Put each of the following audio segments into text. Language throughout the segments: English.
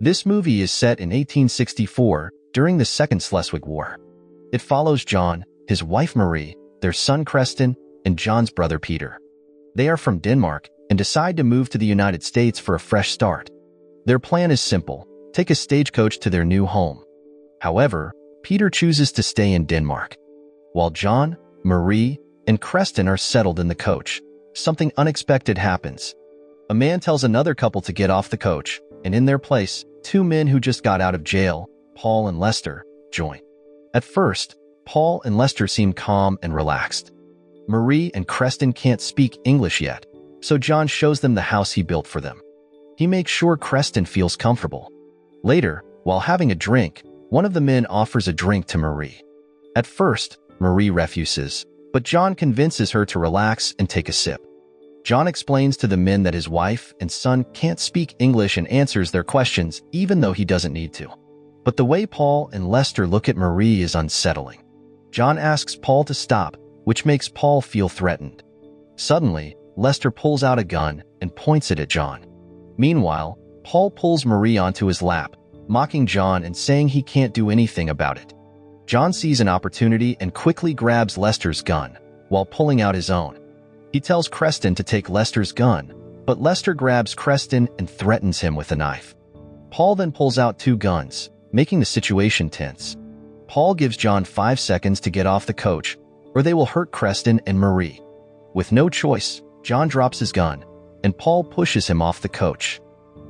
This movie is set in 1864 during the Second Schleswig War. It follows John, his wife Marie, their son Creston, and John's brother Peter. They are from Denmark and decide to move to the United States for a fresh start. Their plan is simple: take a stagecoach to their new home. However, Peter chooses to stay in Denmark. While John, Marie, and Creston are settled in the coach, something unexpected happens. A man tells another couple to get off the coach, and in their place, two men who just got out of jail, Paul and Lester, join. At first, Paul and Lester seem calm and relaxed. Marie and Creston can't speak English yet, so John shows them the house he built for them. He makes sure Creston feels comfortable. Later, while having a drink, one of the men offers a drink to Marie. At first, Marie refuses, but John convinces her to relax and take a sip. John explains to the men that his wife and son can't speak English and answers their questions even though he doesn't need to. But the way Paul and Lester look at Marie is unsettling. John asks Paul to stop, which makes Paul feel threatened. Suddenly, Lester pulls out a gun and points it at John. Meanwhile, Paul pulls Marie onto his lap, mocking John and saying he can't do anything about it. John sees an opportunity and quickly grabs Lester's gun, while pulling out his own. He tells Creston to take Lester's gun, but Lester grabs Creston and threatens him with a knife. Paul then pulls out two guns, making the situation tense. Paul gives John 5 seconds to get off the coach, or they will hurt Creston and Marie. With no choice, John drops his gun, and Paul pushes him off the coach.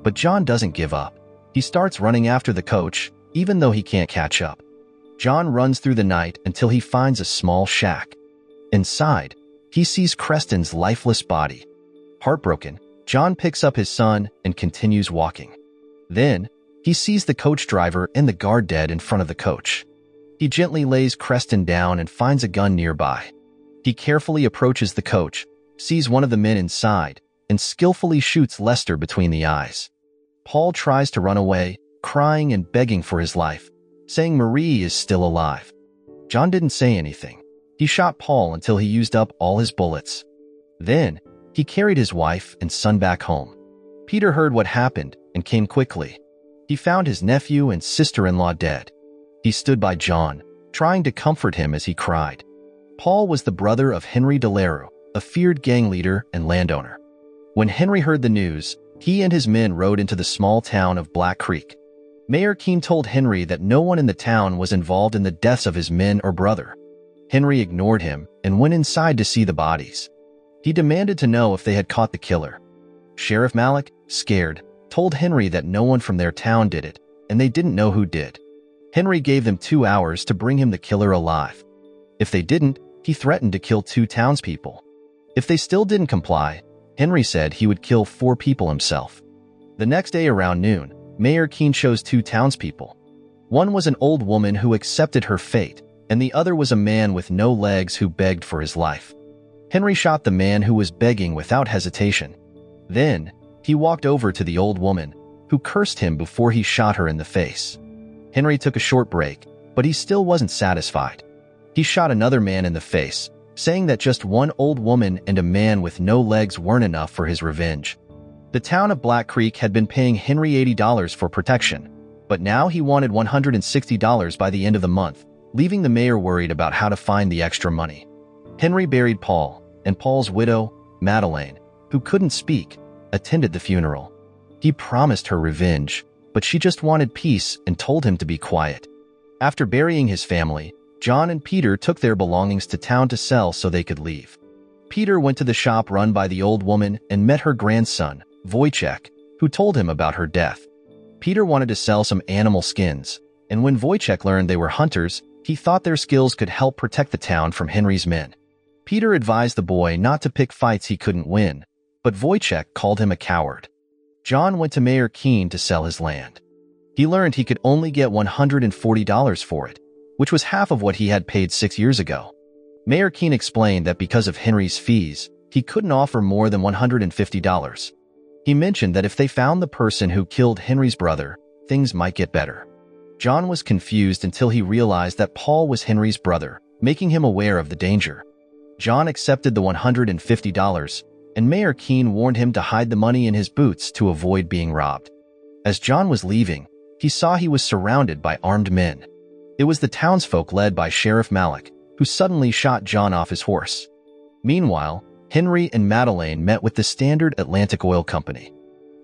But John doesn't give up. He starts running after the coach, even though he can't catch up. John runs through the night until he finds a small shack. Inside, he sees Creston's lifeless body. Heartbroken, John picks up his son and continues walking. Then, he sees the coach driver and the guard dead in front of the coach. He gently lays Creston down and finds a gun nearby. He carefully approaches the coach, sees one of the men inside, and skillfully shoots Lester between the eyes. Paul tries to run away, crying and begging for his life, saying Marie is still alive. John didn't say anything. He shot Paul until he used up all his bullets. Then, he carried his wife and son back home. Peter heard what happened and came quickly. He found his nephew and sister-in-law dead. He stood by John, trying to comfort him as he cried. Paul was the brother of Henry de Leroux, a feared gang leader and landowner. When Henry heard the news, he and his men rode into the small town of Black Creek. Mayor Keene told Henry that no one in the town was involved in the deaths of his men or brother. Henry ignored him and went inside to see the bodies. He demanded to know if they had caught the killer. Sheriff Malik, scared, told Henry that no one from their town did it, and they didn't know who did. Henry gave them 2 hours to bring him the killer alive. If they didn't, he threatened to kill 2 townspeople. If they still didn't comply, Henry said he would kill 4 people himself. The next day around noon, Mayor Keene chose 2 townspeople. One was an old woman who accepted her fate, and the other was a man with no legs who begged for his life. Henry shot the man who was begging without hesitation. Then, he walked over to the old woman, who cursed him before he shot her in the face. Henry took a short break, but he still wasn't satisfied. He shot another man in the face, saying that just one old woman and a man with no legs weren't enough for his revenge. The town of Black Creek had been paying Henry $80 for protection, but now he wanted $160 by the end of the month, leaving the mayor worried about how to find the extra money. Henry buried Paul, and Paul's widow, Madeleine, who couldn't speak, attended the funeral. He promised her revenge, but she just wanted peace and told him to be quiet. After burying his family, John and Peter took their belongings to town to sell so they could leave. Peter went to the shop run by the old woman and met her grandson, Wojciech, who told him about her death. Peter wanted to sell some animal skins, and when Wojciech learned they were hunters, he thought their skills could help protect the town from Henry's men. Peter advised the boy not to pick fights he couldn't win, but Wojciech called him a coward. John went to Mayor Keene to sell his land. He learned he could only get $140 for it, which was half of what he had paid 6 years ago. Mayor Keene explained that because of Henry's fees, he couldn't offer more than $150. He mentioned that if they found the person who killed Henry's brother, things might get better. John was confused until he realized that Paul was Henry's brother, making him aware of the danger. John accepted the $150, and Mayor Keene warned him to hide the money in his boots to avoid being robbed. As John was leaving, he saw he was surrounded by armed men. It was the townsfolk led by Sheriff Malik, who suddenly shot John off his horse. Meanwhile, Henry and Madeleine met with the Standard Atlantic Oil Company.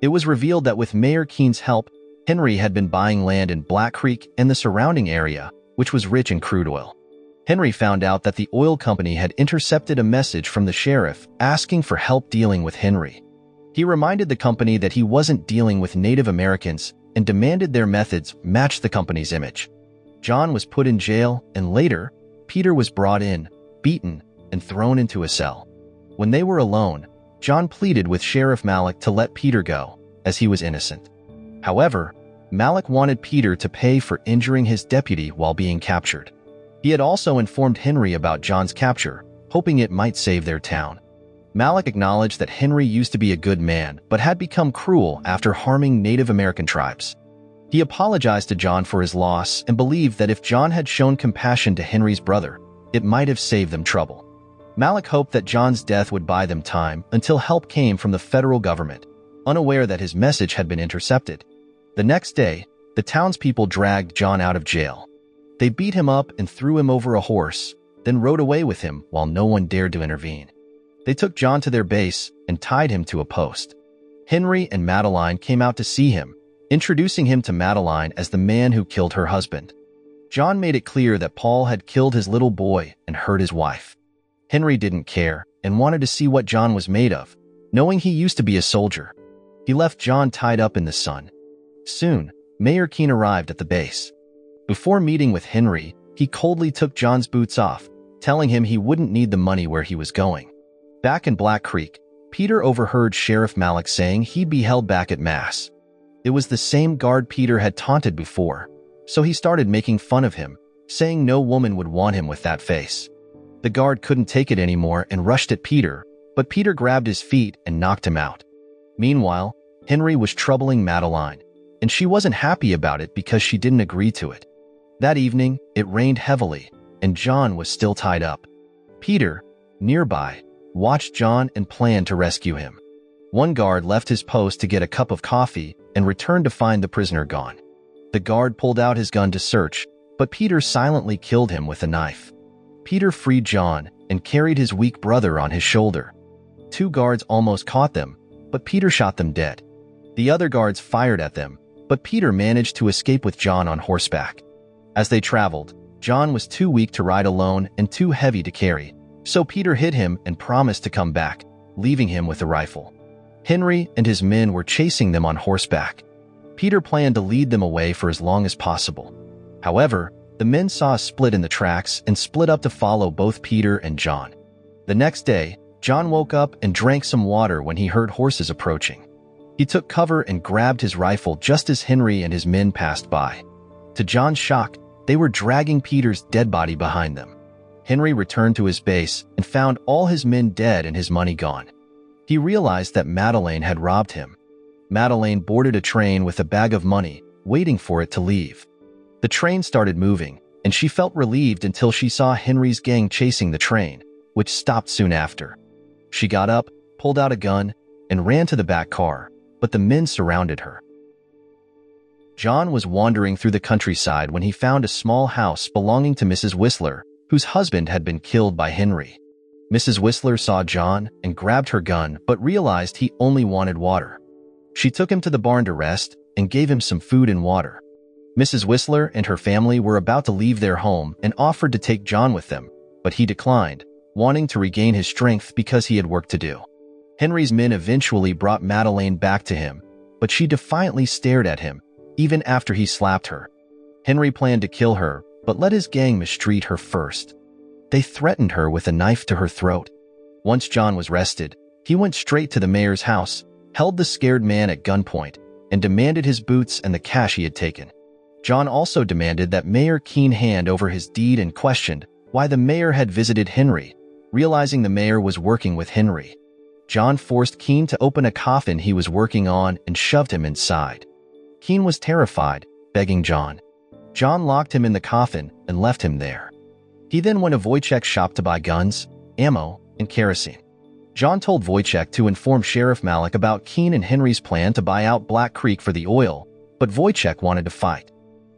It was revealed that with Mayor Keene's help, Henry had been buying land in Black Creek and the surrounding area, which was rich in crude oil. Henry found out that the oil company had intercepted a message from the sheriff asking for help dealing with Henry. He reminded the company that he wasn't dealing with Native Americans and demanded their methods match the company's image. John was put in jail, and later, Peter was brought in, beaten, and thrown into a cell. When they were alone, John pleaded with Sheriff Malik to let Peter go, as he was innocent. However, Malik wanted Peter to pay for injuring his deputy while being captured. He had also informed Henry about John's capture, hoping it might save their town. Malik acknowledged that Henry used to be a good man but had become cruel after harming Native American tribes. He apologized to John for his loss and believed that if John had shown compassion to Henry's brother, it might have saved them trouble. Malik hoped that John's death would buy them time until help came from the federal government, unaware that his message had been intercepted. The next day, the townspeople dragged John out of jail. They beat him up and threw him over a horse, then rode away with him while no one dared to intervene. They took John to their base and tied him to a post. Henry and Madeleine came out to see him, introducing him to Madeleine as the man who killed her husband. John made it clear that Paul had killed his little boy and hurt his wife. Henry didn't care and wanted to see what John was made of, knowing he used to be a soldier. He left John tied up in the sun. Soon, Mayor Keene arrived at the base. Before meeting with Henry, he coldly took John's boots off, telling him he wouldn't need the money where he was going. Back in Black Creek, Peter overheard Sheriff Malik saying he'd be held back at Mass. It was the same guard Peter had taunted before, so he started making fun of him, saying no woman would want him with that face. The guard couldn't take it anymore and rushed at Peter, but Peter grabbed his feet and knocked him out. Meanwhile, Henry was troubling Madeleine, and she wasn't happy about it because she didn't agree to it. That evening, it rained heavily, and John was still tied up. Peter, nearby, watched John and planned to rescue him. One guard left his post to get a cup of coffee and returned to find the prisoner gone. The guard pulled out his gun to search, but Peter silently killed him with a knife. Peter freed John and carried his weak brother on his shoulder. Two guards almost caught them, but Peter shot them dead. The other guards fired at them, but Peter managed to escape with John on horseback. As they traveled, John was too weak to ride alone and too heavy to carry, so Peter hid him and promised to come back, leaving him with a rifle. Henry and his men were chasing them on horseback. Peter planned to lead them away for as long as possible. However, the men saw a split in the tracks and split up to follow both Peter and John. The next day, John woke up and drank some water when he heard horses approaching. He took cover and grabbed his rifle just as Henry and his men passed by. To John's shock, they were dragging Peter's dead body behind them. Henry returned to his base and found all his men dead and his money gone. He realized that Madeleine had robbed him. Madeleine boarded a train with a bag of money, waiting for it to leave. The train started moving, and she felt relieved until she saw Henry's gang chasing the train, which stopped soon after. She got up, pulled out a gun, and ran to the back car, but the men surrounded her. John was wandering through the countryside when he found a small house belonging to Mrs. Whistler, whose husband had been killed by Henry. Mrs. Whistler saw John and grabbed her gun but realized he only wanted water. She took him to the barn to rest and gave him some food and water. Mrs. Whistler and her family were about to leave their home and offered to take John with them, but he declined, wanting to regain his strength because he had work to do. Henry's men eventually brought Madeleine back to him, but she defiantly stared at him, even after he slapped her. Henry planned to kill her, but let his gang mistreat her first. They threatened her with a knife to her throat. Once John was rested, he went straight to the mayor's house, held the scared man at gunpoint, and demanded his boots and the cash he had taken. John also demanded that Mayor Keene hand over his deed and questioned why the mayor had visited Henry, realizing the mayor was working with Henry. John forced Keene to open a coffin he was working on and shoved him inside. Keene was terrified, begging John. John locked him in the coffin and left him there. He then went to Wojciech's shop to buy guns, ammo, and kerosene. John told Wojciech to inform Sheriff Malik about Keene and Henry's plan to buy out Black Creek for the oil, but Wojciech wanted to fight.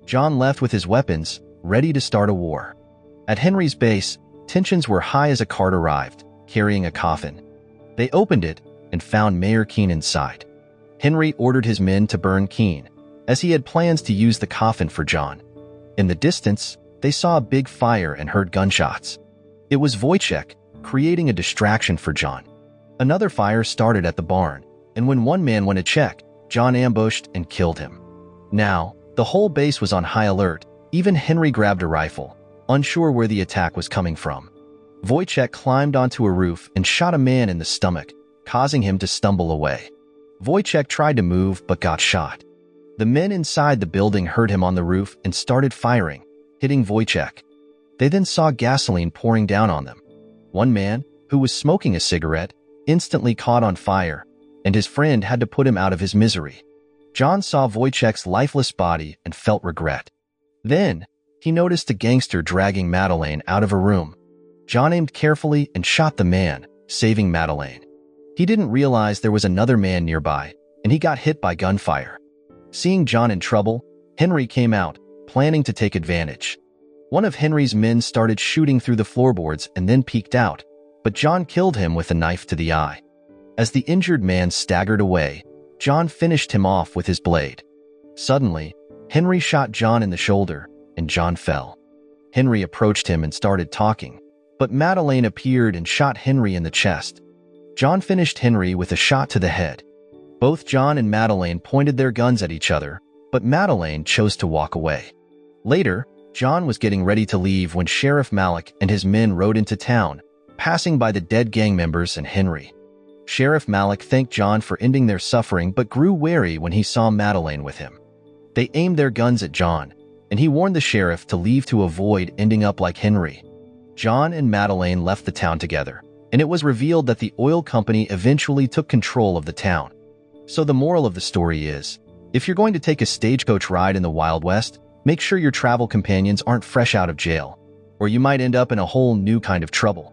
John left with his weapons, ready to start a war. At Henry's base, tensions were high as a cart arrived, carrying a coffin. They opened it and found Mayor Keen inside. Henry ordered his men to burn Keen, as he had plans to use the coffin for John. In the distance, they saw a big fire and heard gunshots. It was Wojciech, creating a distraction for John. Another fire started at the barn, and when one man went to check, John ambushed and killed him. Now, the whole base was on high alert. Even Henry grabbed a rifle, unsure where the attack was coming from. Wojciech climbed onto a roof and shot a man in the stomach, causing him to stumble away. Wojciech tried to move but got shot. The men inside the building heard him on the roof and started firing, hitting Wojciech. They then saw gasoline pouring down on them. One man, who was smoking a cigarette, instantly caught on fire, and his friend had to put him out of his misery. John saw Wojciech's lifeless body and felt regret. Then, he noticed a gangster dragging Madeleine out of a room. John aimed carefully and shot the man, saving Madeleine. He didn't realize there was another man nearby, and he got hit by gunfire. Seeing John in trouble, Henry came out, planning to take advantage. One of Henry's men started shooting through the floorboards and then peeked out, but John killed him with a knife to the eye. As the injured man staggered away, John finished him off with his blade. Suddenly, Henry shot John in the shoulder, and John fell. Henry approached him and started talking, but Madeleine appeared and shot Henry in the chest. John finished Henry with a shot to the head. Both John and Madeleine pointed their guns at each other, but Madeleine chose to walk away. Later, John was getting ready to leave when Sheriff Malik and his men rode into town, passing by the dead gang members and Henry. Sheriff Malik thanked John for ending their suffering but grew wary when he saw Madeleine with him. They aimed their guns at John, and he warned the sheriff to leave to avoid ending up like Henry. John and Madeleine left the town together, and it was revealed that the oil company eventually took control of the town. So the moral of the story is, if you're going to take a stagecoach ride in the Wild West, make sure your travel companions aren't fresh out of jail, or you might end up in a whole new kind of trouble.